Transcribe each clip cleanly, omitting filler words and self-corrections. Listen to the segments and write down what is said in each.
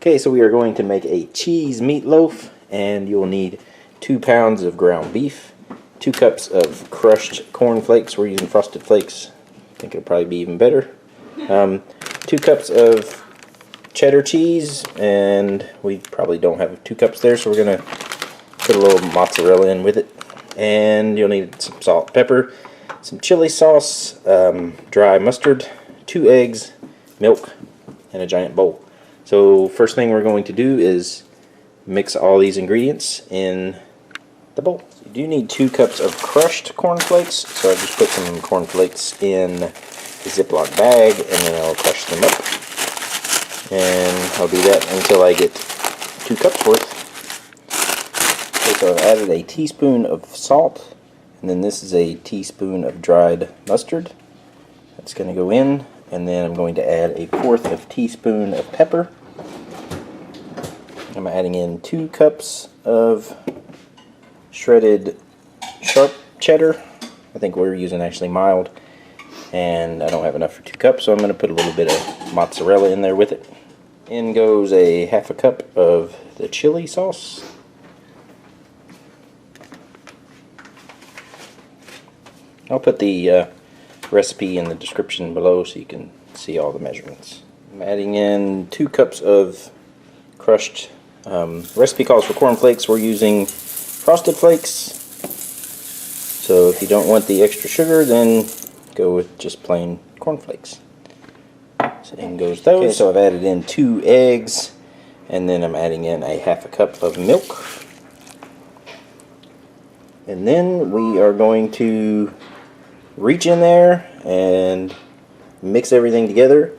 Okay, so we are going to make a cheese meatloaf, and you'll need 2 pounds of ground beef, 2 cups of crushed cornflakes. We're using Frosted Flakes. I think it'll probably be even better. 2 cups of cheddar cheese, and we probably don't have 2 cups there, so we're going to put a little mozzarella in with it. And you'll need some salt, pepper, some chili sauce, dry mustard, 2 eggs, milk, and a giant bowl. So first thing we're going to do is mix all these ingredients in the bowl. So you do need 2 cups of crushed cornflakes, so I just put some cornflakes in a Ziploc bag and then I'll crush them up. And I'll do that until I get 2 cups worth. Okay, so I've added a teaspoon of salt, and then this is a teaspoon of dried mustard. That's going to go in, and then I'm going to add a 1/4 of teaspoon of pepper. I'm adding in 2 cups of shredded sharp cheddar. I think we're using actually mild, and I don't have enough for 2 cups, so I'm going to put a little bit of mozzarella in there with it. In goes a 1/2 cup of the chili sauce. I'll put the recipe in the description below so you can see all the measurements. I'm adding in 2 cups of crushed, recipe calls for cornflakes. We're using Frosted Flakes, so if you don't want the extra sugar, then go with just plain cornflakes. So in goes those. Okay, so I've added in 2 eggs, and then I'm adding in a 1/2 cup of milk. And then we are going to reach in there and mix everything together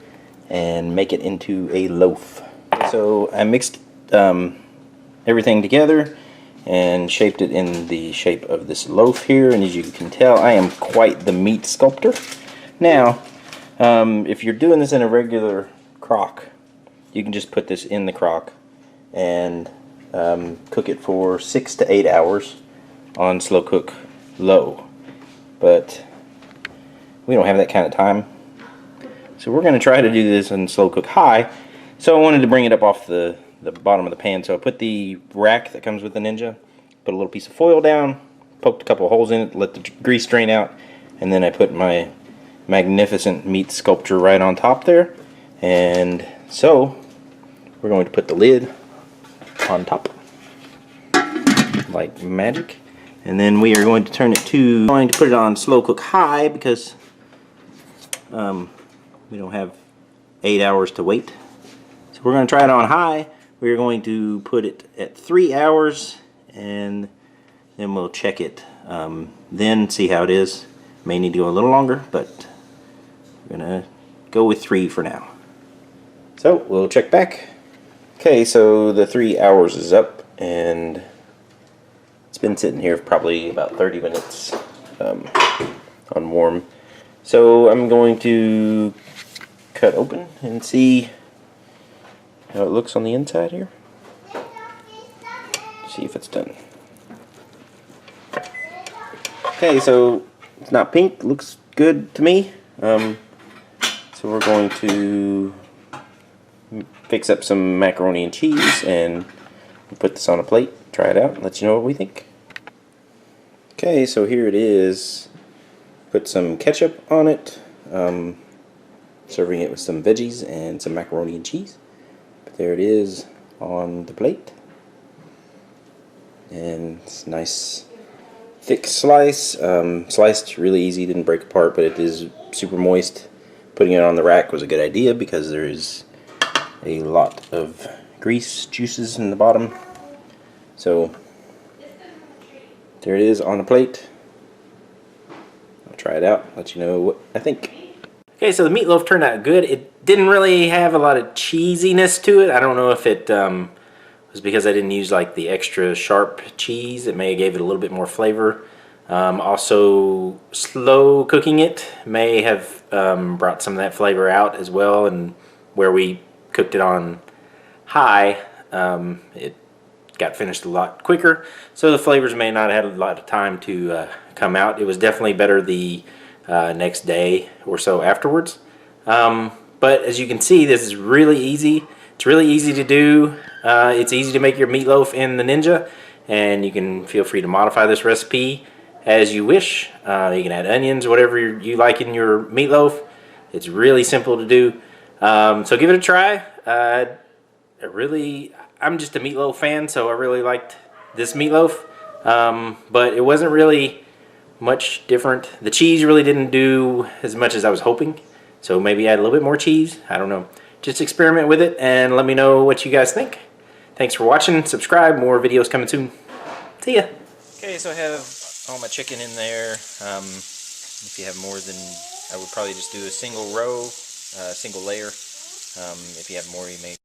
and make it into a loaf. So I mixed everything together and shaped it in the shape of this loaf here, and as you can tell, I am quite the meat sculptor. Now if you're doing this in a regular crock, you can just put this in the crock and cook it for 6 to 8 hours on slow cook low, but we don't have that kind of time, so we're going to try to do this in slow cook high. So I wanted to bring it up off the bottom of the pan, so I put the rack that comes with the Ninja, put a little piece of foil down, poked a couple of holes in it, let the grease drain out, and then I put my magnificent meat sculpture right on top there. And so we're going to put the lid on top like magic, and then we are going to turn it to, going to put it on slow cook high because we don't have 8 hours to wait. So we're going to try it on high. We're going to put it at 3 hours, and then we'll check it, then see how it is. May need to go a little longer, but we're going to go with 3 for now. So we'll check back. Okay, so the 3 hours is up, and it's been sitting here for probably about 30 minutes on warm. So I'm going to cut open and see how it looks on the inside here. See if it's done. Okay, so it's not pink, looks good to me. So we're going to fix up some macaroni and cheese and put this on a plate, try it out, and let you know what we think. Okay, so here it is. Put some ketchup on it, serving it with some veggies and some macaroni and cheese. But there it is on the plate, and it's a nice thick slice, sliced really easy, didn't break apart, but it is super moist. Putting it on the rack was a good idea because there is a lot of grease juices in the bottom. So there it is on the plate. I'll try it out, let you know what I think. Okay, so the meatloaf turned out good. It didn't really have a lot of cheesiness to it. I don't know if it was because I didn't use like the extra sharp cheese. It may have gave it a little bit more flavor. Also, slow cooking it may have brought some of that flavor out as well, and where we cooked it on high, it got finished a lot quicker, so the flavors may not have had a lot of time to come out. It was definitely better the next day or so afterwards. But as you can see, this is really easy. It's really easy to do. It's easy to make your meatloaf in the Ninja, and you can feel free to modify this recipe as you wish. You can add onions, whatever you like in your meatloaf. It's really simple to do. So give it a try. I'm just a meatloaf fan, so I really liked this meatloaf. But it wasn't really much different. The cheese really didn't do as much as I was hoping. So maybe add a little bit more cheese. I don't know. Just experiment with it and let me know what you guys think. Thanks for watching. Subscribe. More videos coming soon. See ya. Okay, so I have all my chicken in there. If you have more than, I would probably just do a single row, single layer. If you have more, you may